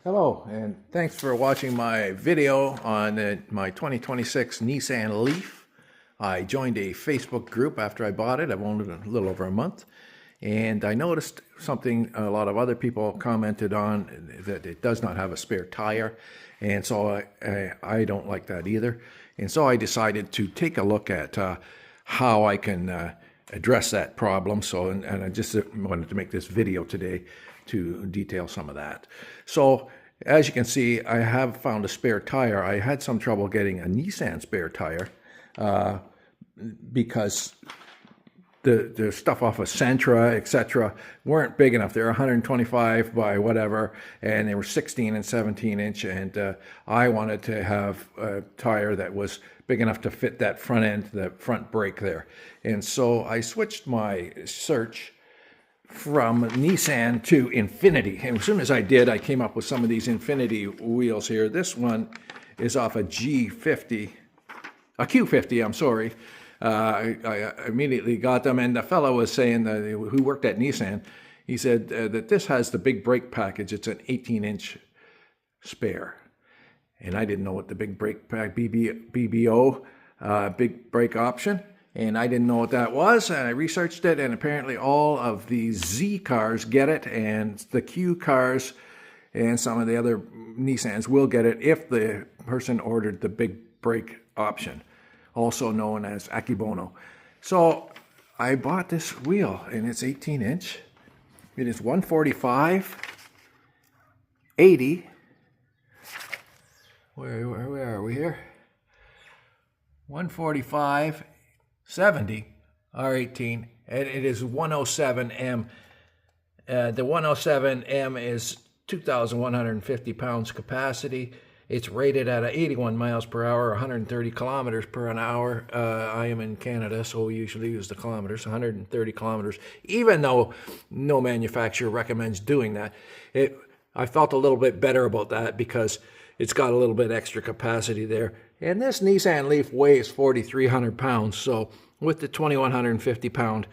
Hello, and thanks for watching my video on my 2026 Nissan Leaf. I joined a Facebook group after I bought it. I've owned it a little over a month, and I noticed something a lot of other people commented on, that it does not have a spare tire, and so I don't like that either. And so I decided to take a look at how I can address that problem. And I just wanted to make this video today to detail some of that. So as you can see, I have found a spare tire. I had some trouble getting a Nissan spare tire because the stuff off of Sentra, etc., weren't big enough. They're 125 by whatever, and they were 16 and 17 inch, and I wanted to have a tire that was big enough to fit that front end, the front brake there. And so I switched my search from Nissan to Infinity. And as soon as I did, I came up with some of these Infinity wheels here. This one is off a Q50, I'm sorry. I immediately got them, and the fellow was saying, who worked at Nissan, he said that this has the big brake package. It's an 18-inch spare. And I didn't know what the big brake pack, BBO, big brake option, and I didn't know what that was, and I researched it, and apparently all of the Z cars get it, and the Q cars and some of the other Nissans will get it if the person ordered the big brake option, also known as Akibono. So I bought this wheel, and it's 18-inch. It is 145, 80. Where are we here? 145, 70, R18, and it is 107M. The 107M is 2,150 pounds capacity. It's rated at 81 miles per hour, 130 kilometers per an hour. I am in Canada, so we usually use the kilometers, 130 kilometers, even though no manufacturer recommends doing that. I felt a little bit better about that because it's got a little bit extra capacity there. And this Nissan Leaf weighs 4,300 pounds, so with the 2,150 pound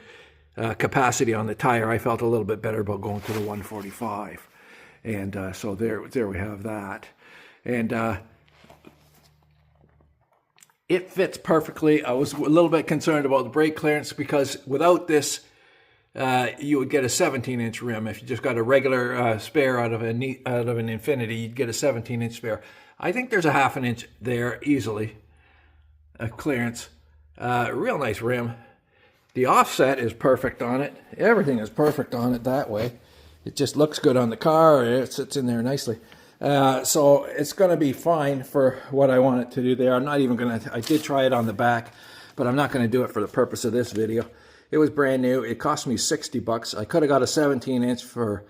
capacity on the tire, I felt a little bit better about going to the 145. And so there we have that. And it fits perfectly. I was a little bit concerned about the brake clearance because without this, you would get a 17-inch rim. If you just got a regular spare out of an Infinity, you'd get a 17-inch spare. I think there's a half an inch there easily, a clearance. Real nice rim. The offset is perfect on it. Everything is perfect on it that way. It just looks good on the car. It sits in there nicely. So it's going to be fine for what I want it to do there. I'm not even going to, I did try it on the back, but I'm not going to do it for the purpose of this video. It was brand new. It cost me 60 bucks. I could have got a 17-inch for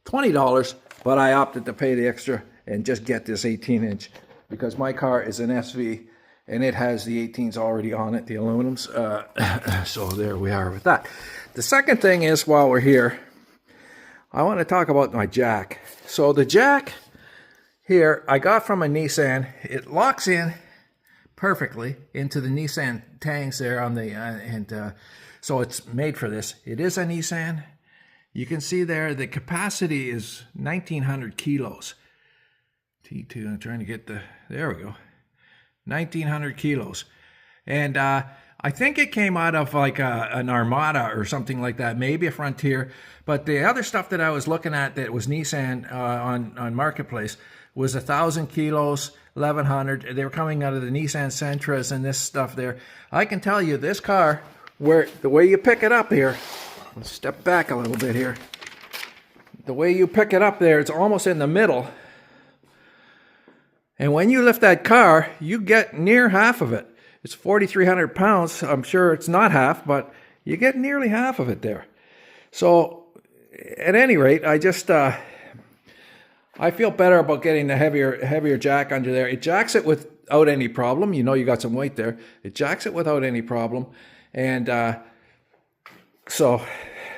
$20, but I opted to pay the extra and just get this 18-inch because my car is an SV and it has the 18s already on it, the aluminums. So there we are with that. The second thing is, while we're here, I want to talk about my jack. So the jack here I got from a Nissan. It locks in perfectly into the Nissan tangs there on the so it's made for this. It is a Nissan. You can see there the capacity is 1,900 kilos. T2, I'm trying to get there we go. 1,900 kilos. And I think it came out of like an Armada or something like that, maybe a Frontier. But the other stuff that I was looking at that was Nissan on Marketplace was 1,000 kilos, 1,100. They were coming out of the Nissan Sentras and this stuff there. I can tell you this car, the way you pick it up here, let's step back a little bit here. The way you pick it up there, it's almost in the middle. And when you lift that car, you get near half of it. It's 4,300 pounds. I'm sure it's not half, but you get nearly half of it there. So at any rate, I just, I feel better about getting the heavier jack under there. It jacks it without any problem. You know you got some weight there. It jacks it without any problem. And so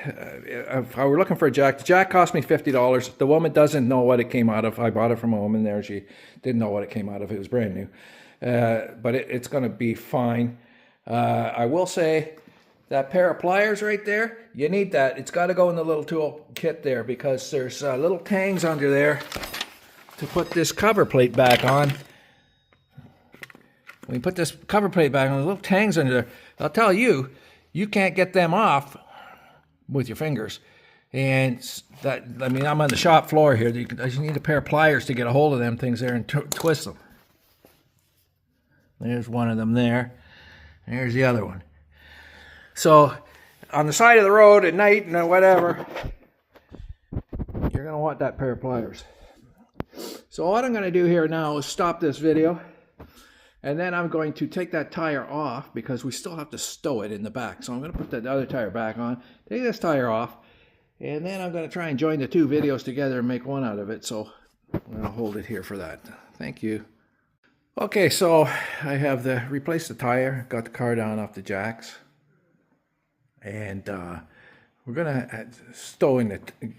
if I were looking for a jack, the jack cost me $50. The woman doesn't know what it came out of. I bought it from a woman there. She didn't know what it came out of. It was brand new. But it's going to be fine. I will say that pair of pliers right there, you need that. It's got to go in the little tool kit there because there's little tangs under there to put this cover plate back on. When you put this cover plate back on, the little tangs under there, I'll tell you, you can't get them off with your fingers. And that, I mean, I'm on the shop floor here. I just need a pair of pliers to get a hold of them things there and twist them. There's one of them there. There's the other one. So on the side of the road at night and whatever, you're going to want that pair of pliers. So what I'm going to do here now is stop this video. And then I'm going to take that tire off because we still have to stow it in the back. So I'm going to put that other tire back on, take this tire off, and then I'm going to try and join the two videos together and make one out of it. So I'm going to hold it here for that. Thank you. Okay, so I have replaced the tire, got the car down off the jacks, and we're going to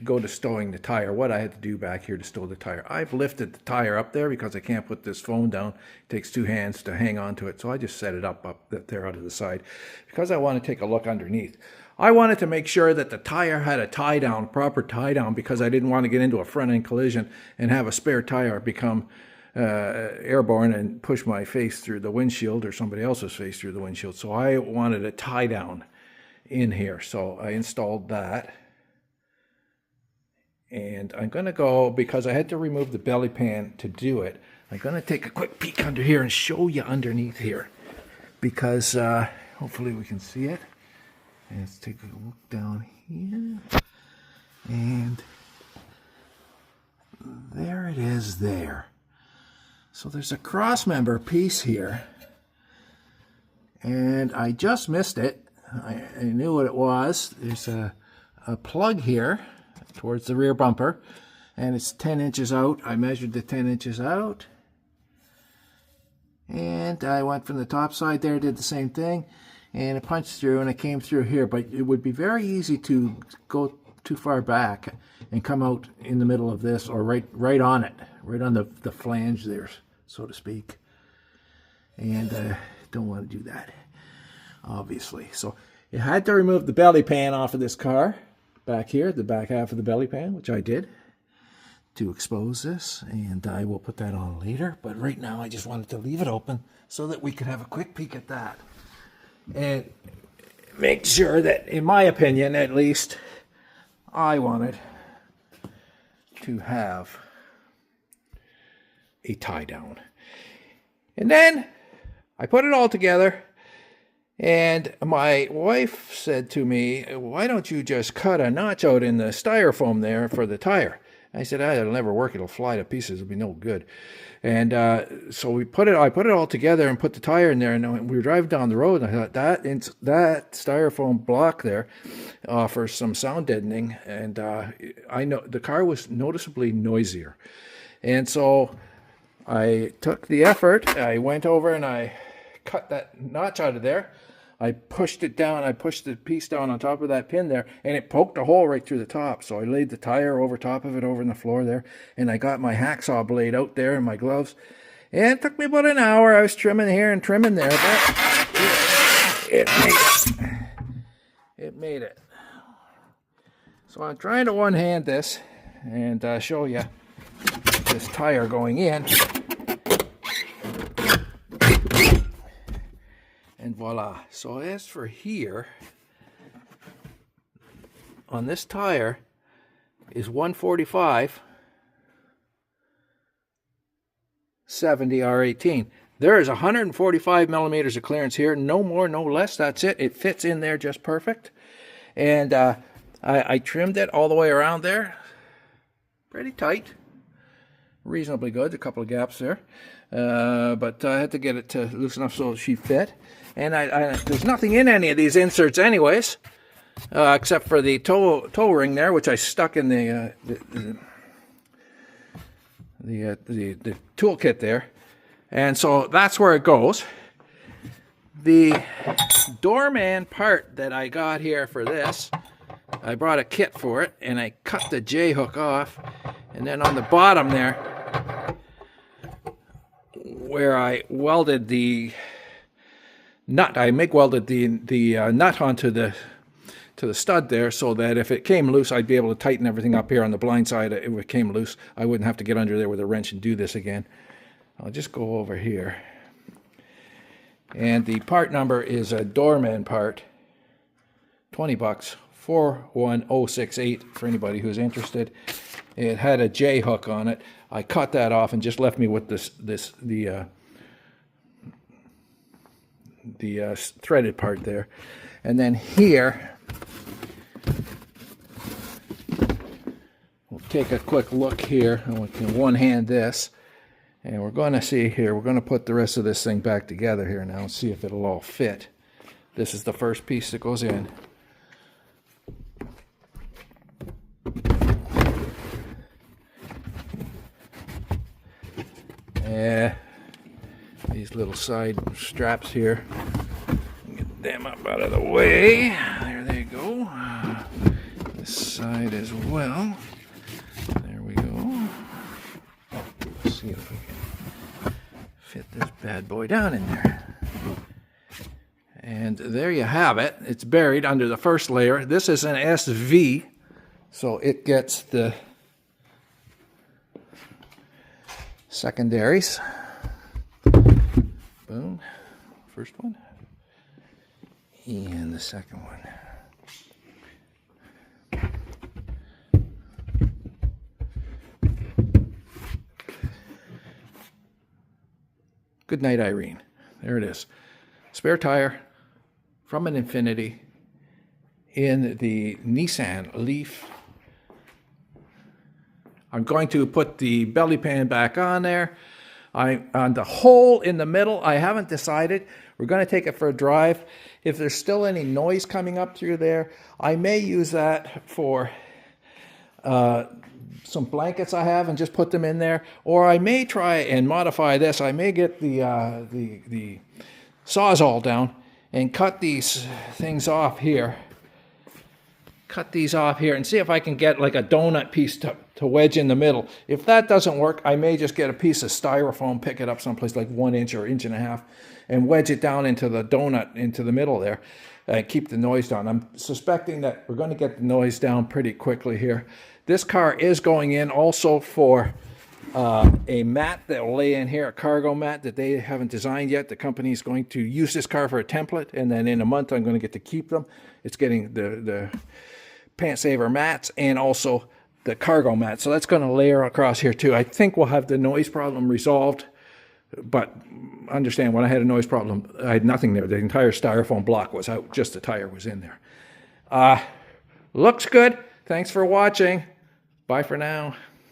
go to stowing the tire. What I had to do back here to stow the tire. I've lifted the tire up there because I can't put this phone down. It takes two hands to hang on to it, so I just set it up there out of the side because I want to take a look underneath. I wanted to make sure that the tire had a tie down, proper tie down, because I didn't want to get into a front end collision and have a spare tire become airborne and push my face through the windshield or somebody else's face through the windshield. So I wanted a tie down in here. So I installed that. And I'm going to go, because I had to remove the belly pan to do it, I'm going to take a quick peek under here and show you underneath here. Because hopefully we can see it. And let's take a look down here. And there it is there. So there's a cross member piece here. And I just missed it. I knew what it was. There's a plug here towards the rear bumper. And it's 10 inches out. I measured the 10 inches out. And I went from the top side there, did the same thing. And it punched through and it came through here. But it would be very easy to go too far back and come out in the middle of this, or right on it, right on the flange there, so to speak. And don't want to do that, obviously. So you had to remove the belly pan off of this car back here, the back half of the belly pan, which I did, to expose this. And I will put that on later. But right now I just wanted to leave it open so that we could have a quick peek at that. And make sure that, in my opinion at least, I wanted to have a tie down. And then I put it all together, and my wife said to me, why don't you just cut a notch out in the styrofoam there for the tire? I said, it'll never work. It'll fly to pieces. It'll be no good. And so I put it all together and put the tire in there. And we were driving down the road, and I thought that styrofoam block there offers some sound deadening. And I know the car was noticeably noisier. And so I took the effort. I went over and I cut that notch out of there. I pushed it down. I pushed the piece down on top of that pin there, and it poked a hole right through the top. So I laid the tire over top of it, over on the floor there, and I got my hacksaw blade out there and my gloves. And it took me about an hour. I was trimming here and trimming there, but it made it. It made it. So I'm trying to one-hand this and show you this tire going in. And voila. So as for here, on this tire is 145 70 R18. There is 145 millimeters of clearance here, no more, no less. That's it. It fits in there just perfect. And I trimmed it all the way around there, pretty tight, reasonably good. A couple of gaps there, but I had to get it to loose enough so she fit. And there's nothing in any of these inserts anyways, except for the toe ring there, which I stuck in the toolkit there. And so that's where it goes. The doorman part that I got here for this, I brought a kit for it, and I cut the J-hook off. And then on the bottom there, where I welded the nut, I MIG welded the nut onto the to the stud there, so that if it came loose, I'd be able to tighten everything up here on the blind side. If it came loose, I wouldn't have to get under there with a wrench and do this again. I'll just go over here. And the part number is a doorman part. 20 bucks, 41068 for anybody who's interested. It had a J hook on it. I cut that off and just left me with the threaded part there. And then here, we'll take a quick look here, and we can one-hand this. And we're going to see here, we're going to put the rest of this thing back together here now and see if it'll all fit. This is the first piece that goes in. These little side straps here, get them up out of the way. There they go. This side as well. There we go. Let's see if we can fit this bad boy down in there. And there you have it. It's buried under the first layer. This is an SV, so it gets the secondaries. Boom. First one. And the second one. Good night, Irene. There it is. Spare tire from an Infiniti in the Nissan Leaf. I'm going to put the belly pan back on there. On the hole in the middle, I haven't decided. We're going to take it for a drive. If there's still any noise coming up through there, I may use that for some blankets I have and just put them in there. Or I may try and modify this. I may get the Sawzall down and cut these things off here. Cut these off here and see if I can get like a donut piece to wedge in the middle. If that doesn't work, I may just get a piece of styrofoam, pick it up someplace like 1 inch or 1.5 inches, and wedge it down into the donut, into the middle there, and keep the noise down. I'm suspecting that we're going to get the noise down pretty quickly here. This car is going in also for a mat that will lay in here, a cargo mat that they haven't designed yet. The company is going to use this car for a template, and then in a month I'm going to get to keep them. It's getting the pant saver mats and also the cargo mat. So that's going to layer across here too. I think we'll have the noise problem resolved, but understand when I had a noise problem, I had nothing there. The entire styrofoam block was out, just the tire was in there. Looks good. Thanks for watching. Bye for now.